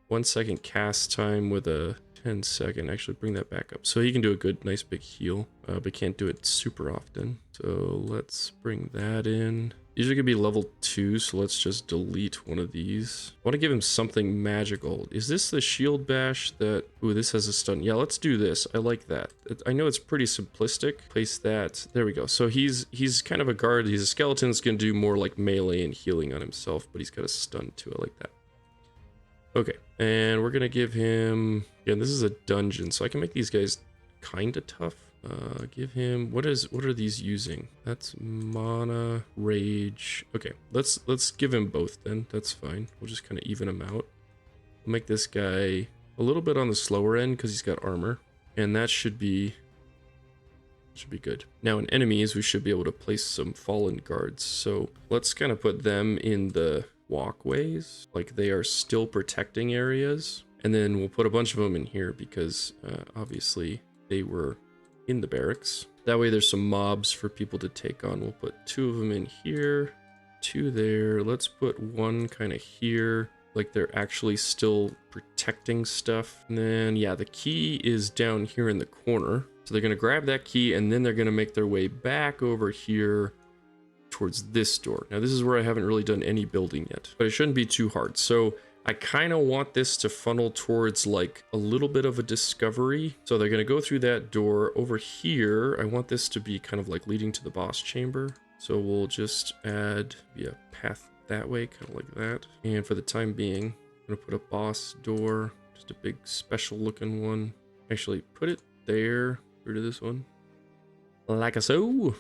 1 second cast time with a 10 second. Actually, bring that back up. So he can do a good, nice big heal, but can't do it super often. So let's bring that in. Usually could be level 2, so let's just delete one of these. I want to give him something magical. Is this the shield bash that... Ooh, this has a stun. Yeah, let's do this. I like that. I know it's pretty simplistic. Place that. There we go. So he's kind of a guard. He's a skeleton that's going to do more like melee and healing on himself, but he's got a stun too. I like that. Okay, and we're going to give him... Yeah, this is a dungeon, so I can make these guys kind of tough. Give him, what are these using? That's mana, rage. Okay, let's give him both then. That's fine. We'll just kind of even them out. We'll make this guy a little bit on the slower end because he's got armor, and that should be good. Now in enemies, we should be able to place some fallen guards. So let's kind of put them in the walkways, like they are still protecting areas, and then we'll put a bunch of them in here because obviously they were in the barracks. That way there's some mobs for people to take on. We'll put 2 of them in here, 2 there. Let's put 1 kind of here, like they're actually still protecting stuff. And then, yeah, the key is down here in the corner. So they're going to grab that key and then they're going to make their way back over here towards this door. Now, this is where I haven't really done any building yet, but it shouldn't be too hard. So I kind of want this to funnel towards like a little bit of a discovery. So they're going to go through that door over here. I want this to be kind of like leading to the boss chamber. So we'll just add a path that way, kind of like that. And for the time being, I'm going to put a boss door, just a big special looking one. Actually, put it there. Get rid of this one. Like so.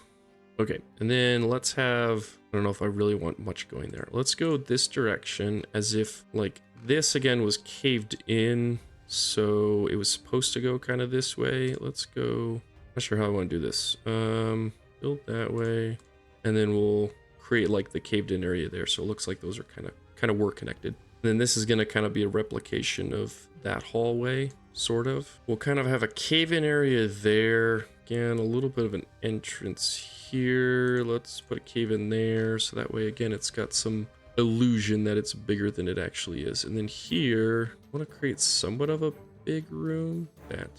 Okay, and then let's have, I don't know if I really want much going there. Let's go this direction as if like this again was caved in. So it was supposed to go kind of this way. Let's go, not sure how I want to do this. Build that way. And then we'll create like the caved in area there. So it looks like those are kind of were connected. And then this is going to kind of be a replication of that hallway, sort of. We'll kind of have a cave in area there. Again, a little bit of an entrance here. Let's put a cave in there. So that way, again, it's got some illusion that it's bigger than it actually is. And then here, I want to create somewhat of a big room. That.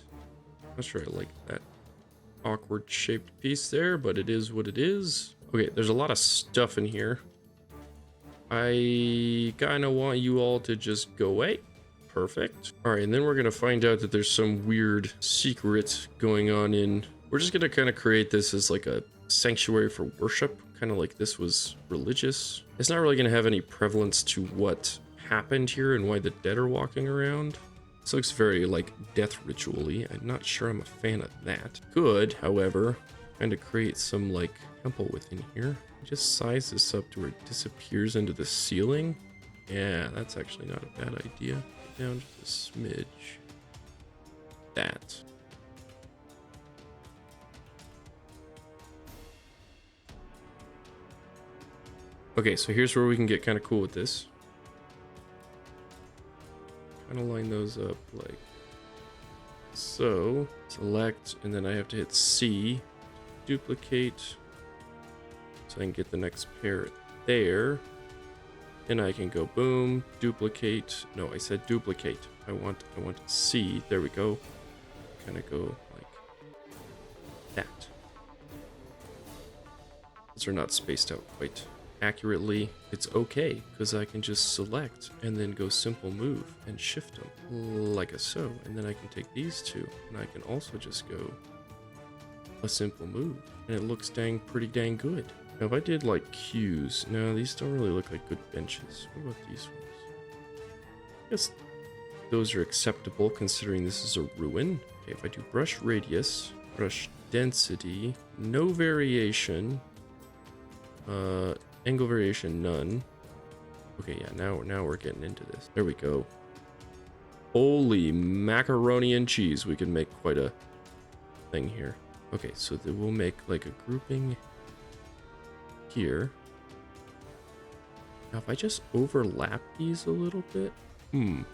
Not sure I like that awkward shaped piece there, but it is what it is. Okay, there's a lot of stuff in here. I kind of want you all to just go away. Perfect. All right, and then we're going to find out that there's some weird secret going on in... We're just going to kind of create this as like a sanctuary for worship, kind of like this was religious. It's not really going to have any prevalence to what happened here and why the dead are walking around. This looks very like death ritual-y. I'm not sure I'm a fan of that. Good, however, kind of create some like temple within here. Just size this up to where it disappears into the ceiling. Yeah, that's actually not a bad idea. Get down just a smidge. That. Okay, so here's where we can get kind of cool with this. Kind of line those up like so. Select, and then I have to hit C. Duplicate. So I can get the next pair there. And I can go boom, duplicate. No, I said duplicate. I want C. There we go. Kind of go like that. Those are not spaced out quite accurately. It's okay because I can just select and then go simple move and shift them like a so. And then I can take these two and I can also just go a simple move. And it looks pretty dang good. Now, if I did like cues, no, these don't really look like good benches. What about these ones? I guess those are acceptable considering this is a ruin. Okay, if I do brush radius, brush density, no variation, angle variation, none. Okay, yeah, now we're getting into this. There we go. Holy macaroni and cheese. We can make quite a thing here. Okay, so we'll make like a grouping here. Now if I just overlap these a little bit, I'm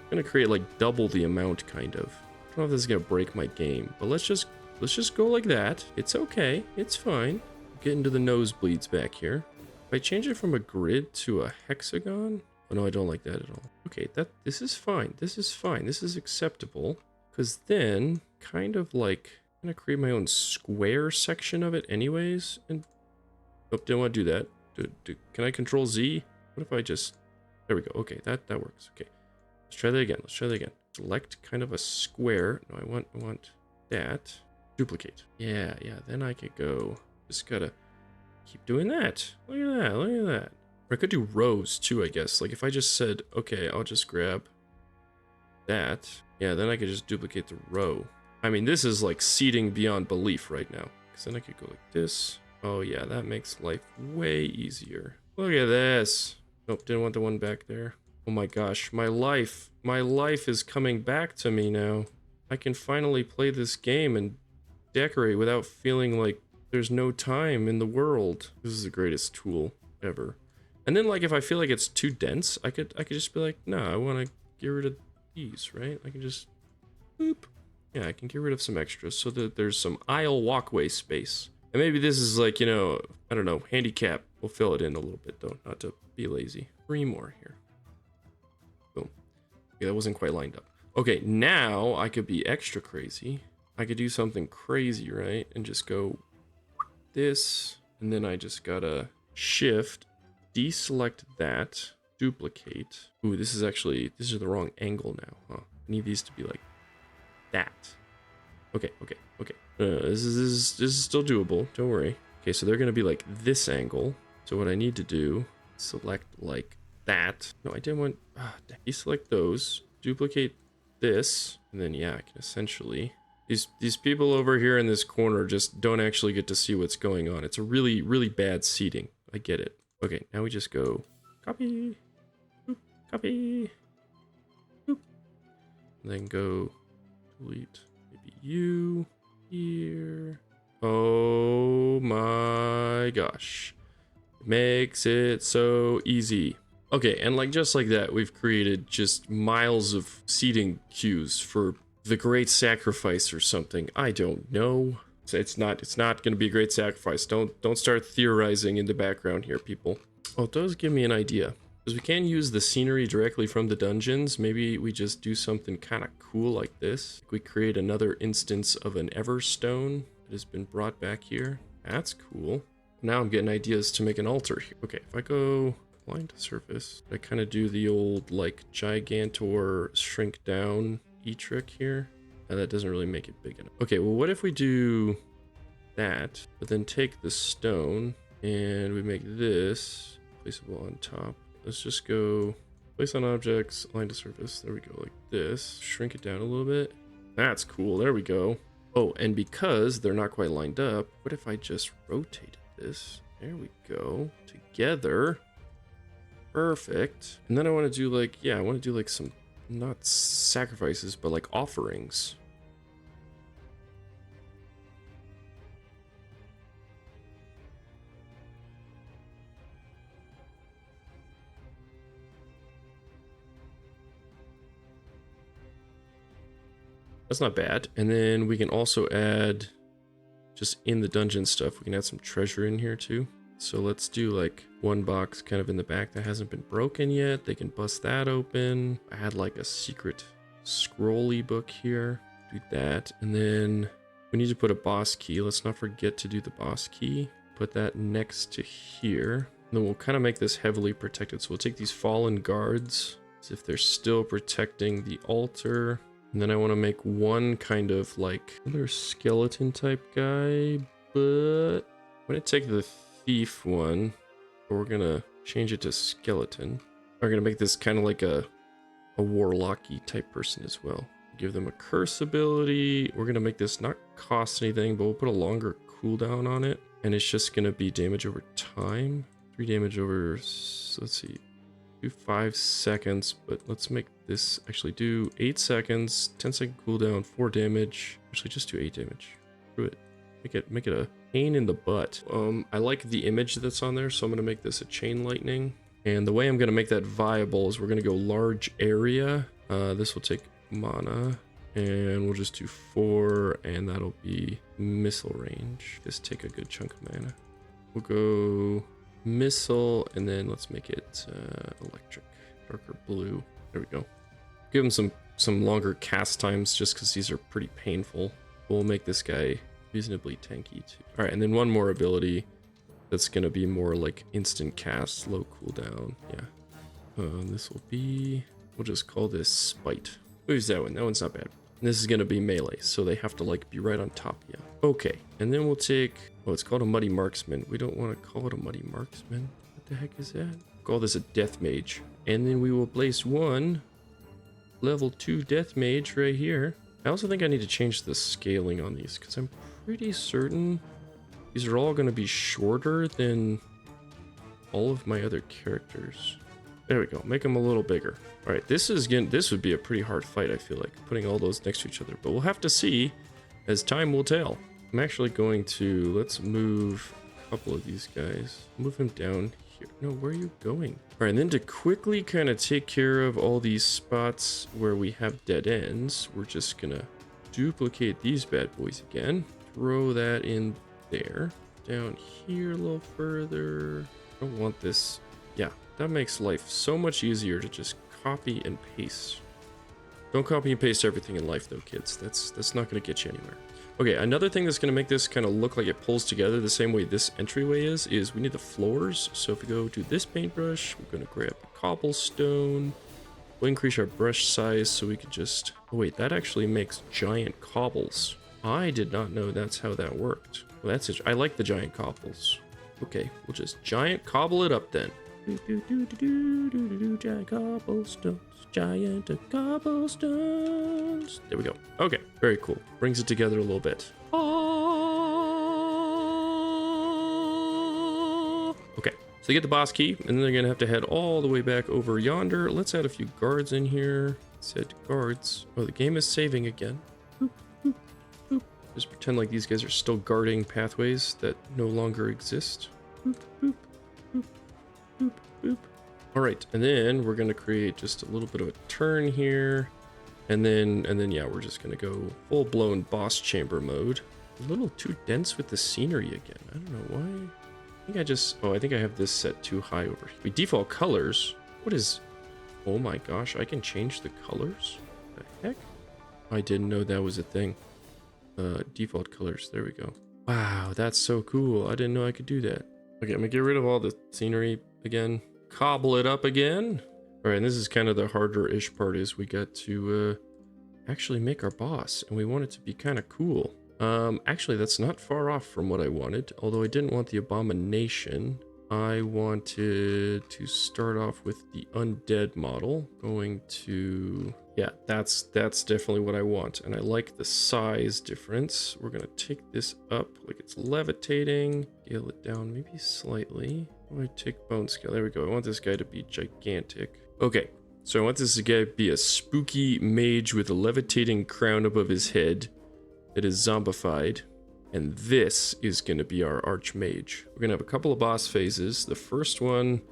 gonna create like double the amount kind of. I don't know if this is gonna break my game, but let's just go like that. It's okay, it's fine. Get into the nosebleeds back here. If I change it from a grid to a hexagon, oh no, I don't like that at all. Okay, this is fine. This is fine. This is acceptable. Because then, kind of like, I'm gonna create my own square section of it anyways, and nope, didn't want to do that. Can I control Z? What if I just... There we go. Okay, that works. Okay. Let's try that again. Select kind of a square. No, I want that. Duplicate. Yeah. Then I could go... Just gotta keep doing that. Look at that. Or I could do rows too, I guess. Like if I just said, okay, I'll just grab that. Yeah, then I could just duplicate the row. I mean, this is like seeding beyond belief right now. Because then I could go like this. Oh yeah, that makes life way easier. Look at this. Nope, didn't want the one back there. Oh my gosh, my life is coming back to me now. I can finally play this game and decorate without feeling like there's no time in the world. This is the greatest tool ever. And then like if I feel like it's too dense, I could just be like, no, I want to get rid of these, right? I can just boop. Yeah, I can get rid of some extras so that there's some aisle walkway space. And maybe this is like, you know, I don't know, handicap. We'll fill it in a little bit though, not to be lazy. 3 more here. Boom. Okay, that wasn't quite lined up. Okay, now I could be extra crazy. I could do something crazy, right? And just go this, and then I just gotta shift, deselect that, duplicate. Ooh, this is the wrong angle now, huh? I need these to be like that. Okay. This is still doable, don't worry. Okay, so they're gonna be like this angle. So what I need to do, select like that. No, I didn't want, deselect those, duplicate this, and then yeah, I can essentially... These people over here in this corner just don't actually get to see what's going on. It's a really, really bad seating. I get it. Okay, now we just go copy, boop, copy, boop, and then go delete maybe you here. Oh my gosh. It makes it so easy. Okay, and like just like that, we've created just miles of seating queues for the great sacrifice or something. I don't know. It's not going to be a great sacrifice. Don't start theorizing in the background here, people. Oh, it does give me an idea. Because we can use the scenery directly from the dungeons. Maybe we just do something kind of cool like this. We create another instance of an Everstone that has been brought back here. That's cool. Now I'm getting ideas to make an altar here. Okay, if I go blind to surface, I kind of do the old like Gigantor shrink down trick here. Now that doesn't really make it big enough. Okay, well what if we do that, but then take the stone and we make this placeable on top. Let's just go place on objects, align to surface. There we go, like this. Shrink it down a little bit. That's cool. There we go. Oh, and because they're not quite lined up, what if I just rotated this? There we go. Together. Perfect. And then I want to do like, yeah, I want to do like some, not sacrifices, but like offerings. That's not bad. And then we can also add, just in the dungeon stuff, we can add some treasure in here too. So let's do like one box kind of in the back that hasn't been broken yet. They can bust that open. I had like a secret scrolly book here. Do that. And then we need to put a boss key. Let's not forget to do the boss key. Put that next to here. And then we'll kind of make this heavily protected. So we'll take these fallen guards as if they're still protecting the altar. And then I want to make one kind of like another skeleton type guy, but I'm going to take the thief one, but we're going to change it to skeleton. We're going to make this kind of like a warlocky type person as well. Give them a curse ability. We're going to make this not cost anything, but we'll put a longer cooldown on it. And it's just going to be damage over time. 3 damage over, let's see. Do 5 seconds, but let's make this actually do 8 seconds, 10-second cooldown, 4 damage. Actually, just do 8 damage. Screw it. Make it a pain in the butt. I like the image that's on there, so I'm gonna make this a chain lightning. And the way I'm gonna make that viable is we're gonna go large area. This will take mana, and we'll just do 4, and that'll be missile range. Just take a good chunk of mana. We'll go missile, and then let's make it electric, darker blue. There we go. Give him some longer cast times just because these are pretty painful. We'll make this guy reasonably tanky too. All right, and then one more ability that's gonna be more like instant cast, low cooldown. Yeah. This will be, we'll just call this Spite. Who's that one? That one's not bad. And this is gonna be melee, so they have to like be right on top. Yeah. Okay, and then we'll take, oh, it's called a Muddy Marksman. We don't want to call it a Muddy Marksman. What the heck is that? Call this a Death Mage. And then we will place one level 2 Death Mage right here. I also think I need to change the scaling on these because I'm pretty certain these are all going to be shorter than all of my other characters. There we go. Make them a little bigger. All right, this would be a pretty hard fight, I feel like, putting all those next to each other. But we'll have to see as time will tell. I'm actually going to, let's move a couple of these guys. Move him down here. No, where are you going? All right, and then to quickly kind of take care of all these spots where we have dead ends, we're just gonna duplicate these bad boys again. Throw that in there. Down here a little further. I don't want this. Yeah, that makes life so much easier to just copy and paste. Don't copy and paste everything in life though, kids. That's not gonna get you anywhere. Okay, another thing that's going to make this kind of look like it pulls together the same way this entryway is we need the floors. So if we go to this paintbrush, we're going to grab the cobblestone. We'll increase our brush size so we could just... Oh wait, that actually makes giant cobbles. I did not know that's how that worked. Well, that's it. I like the giant cobbles. Okay, we'll just giant cobble it up then. Giant cobblestones. Giant cobblestones. There we go. Okay, very cool. Brings it together a little bit. Okay, so they get the boss key, and then they're gonna have to head all the way back over yonder. Let's add a few guards in here. Said guards. Oh, the game is saving again. Boop, boop, boop. Just pretend like these guys are still guarding pathways that no longer exist. Boop, boop, boop, boop, boop. All right, and then we're gonna create just a little bit of a turn here, and then yeah, we're just gonna go full-blown boss chamber mode. A little too dense with the scenery again. I don't know why. I think I have this set too high over here. We default colors. What is... Oh my gosh, I can change the colors? What the heck? I didn't know that was a thing. Default colors, there we go. Wow, that's so cool. I didn't know I could do that. Okay, I'm gonna get rid of all the scenery again. Cobble it up again. All right, and this is kind of the harder-ish part, is we got to actually make our boss, and we want it to be kind of cool. Actually, that's not far off from what I wanted, although I didn't want the abomination. I wanted to start off with the undead model. Going to... Yeah, that's definitely what I want, and I like the size difference. We're gonna take this up like it's levitating, scale it down maybe slightly. I take bone scale, there we go. I want this guy to be gigantic. Okay, so I want this guy to be a spooky mage with a levitating crown above his head that is zombified, and this is gonna be our archmage. We're gonna have a couple of boss phases. The first one,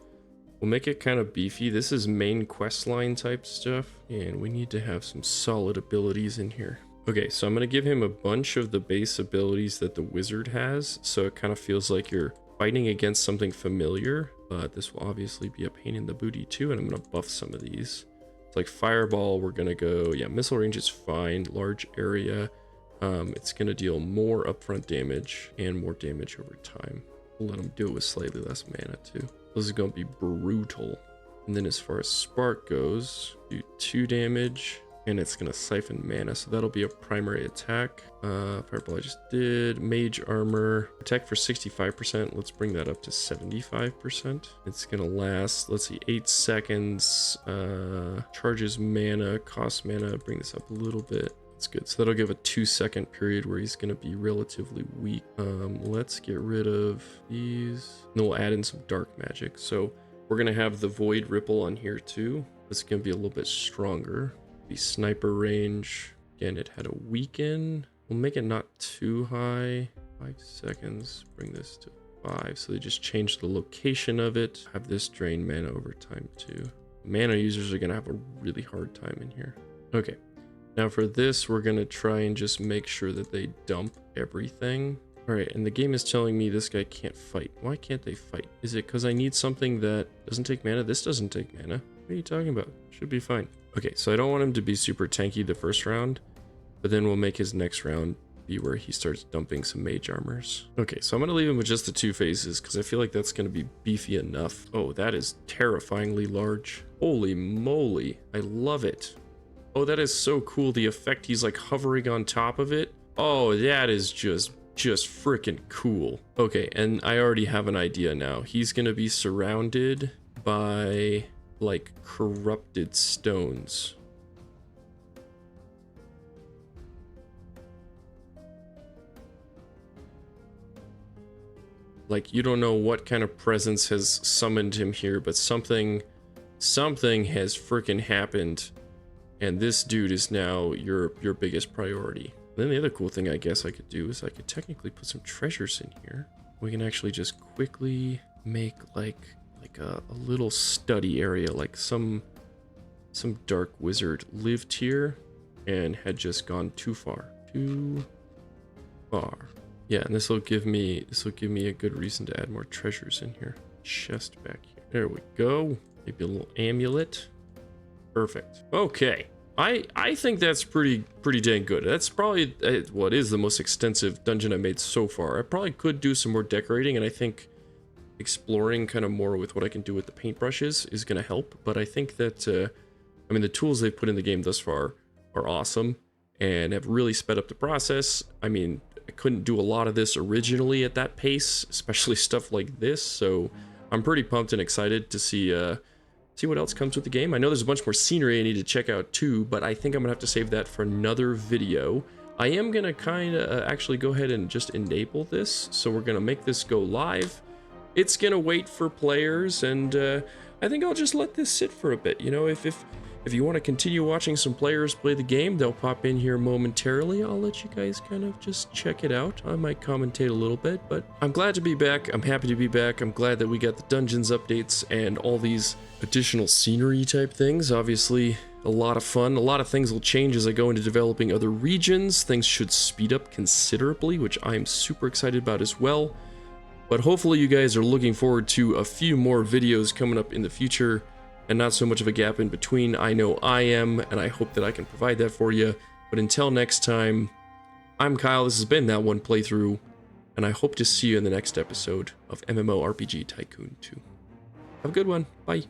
we'll make it kind of beefy. This is main questline type stuff, and we need to have some solid abilities in here. Okay, so I'm going to give him a bunch of the base abilities that the wizard has, so it kind of feels like you're fighting against something familiar, but this will obviously be a pain in the booty too, and I'm going to buff some of these. It's like Fireball, we're going to go, yeah, missile range is fine, large area. It's going to deal more upfront damage and more damage over time. We'll let him do it with slightly less mana too. This is going to be brutal. And then as far as Spark goes, do 2 damage, and it's going to siphon mana, so that'll be a primary attack. Fireball I just did. Mage Armor, attack for 65%. Let's bring that up to 75%. It's going to last, let's see, 8 seconds. Charges mana, costs mana, bring this up a little bit. That's good. So that'll give a 2-second period where he's going to be relatively weak. Let's get rid of these. And then we'll add in some dark magic. So we're going to have the Void Ripple on here too. This is going to be a little bit stronger. Be sniper range. Again, it had a weaken. We'll make it not too high. 5 seconds. Bring this to 5. So they just changed the location of it. Have this drain mana over time too. Mana users are going to have a really hard time in here. Okay. Now for this, we're going to try and just make sure that they dump everything. All right, and the game is telling me this guy can't fight. Why can't they fight? Is it because I need something that doesn't take mana? This doesn't take mana. What are you talking about? Should be fine. Okay, so I don't want him to be super tanky the first round, but then we'll make his next round be where he starts dumping some mage armors. Okay, so I'm going to leave him with just the 2 phases because I feel like that's going to be beefy enough. Oh, that is terrifyingly large. Holy moly, I love it. Oh, that is so cool. The effect, he's like hovering on top of it. Oh, that is just freaking cool. Okay, and I already have an idea now. He's gonna be surrounded by like corrupted stones. Like, you don't know what kind of presence has summoned him here, but something has freaking happened. And this dude is now your biggest priority. Then the other cool thing I guess I could do is I could technically put some treasures in here. We can actually just quickly make like a little study area, like some dark wizard lived here and had just gone too far. Yeah, and this will give me a good reason to add more treasures in here. Chest back here. There we go. Maybe a little amulet. Perfect. Okay. I think that's pretty dang good. That's probably what is the most extensive dungeon I made so far. I probably could do some more decorating, and I think exploring kind of more with what I can do with the paintbrushes is going to help. But I think that, I mean, the tools they've put in the game thus far are awesome and have really sped up the process. I mean, I couldn't do a lot of this originally at that pace, especially stuff like this. So I'm pretty pumped and excited to see what else comes with the game. I know there's a bunch more scenery I need to check out too, but I think I'm gonna have to save that for another video. I am gonna kind of actually go ahead and just enable this. So we're gonna make this go live. It's gonna wait for players, and I think I'll just let this sit for a bit. You know, if you want to continue watching some players play the game, they'll pop in here momentarily. I'll let you guys kind of just check it out. I might commentate a little bit, but I'm glad to be back. I'm happy to be back. I'm glad that we got the dungeons updates and all these additional scenery type things. Obviously, a lot of fun. A lot of things will change as I go into developing other regions. Things should speed up considerably, which I'm super excited about as well. But hopefully you guys are looking forward to a few more videos coming up in the future. and not so much of a gap in between. I know I am, and I hope that I can provide that for you. But until next time, I'm Kyle. This has been That One Playthrough, and I hope to see you in the next episode of MMORPG Tycoon 2. Have a good one. Bye.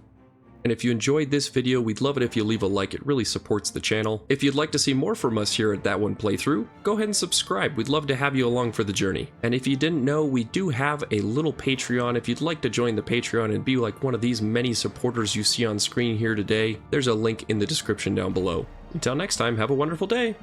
And if you enjoyed this video, we'd love it if you leave a like. It really supports the channel. If you'd like to see more from us here at That One Playthrough, go ahead and subscribe. We'd love to have you along for the journey. And if you didn't know, we do have a little Patreon. If you'd like to join the Patreon and be like one of these many supporters you see on screen here today, there's a link in the description down below. Until next time, have a wonderful day.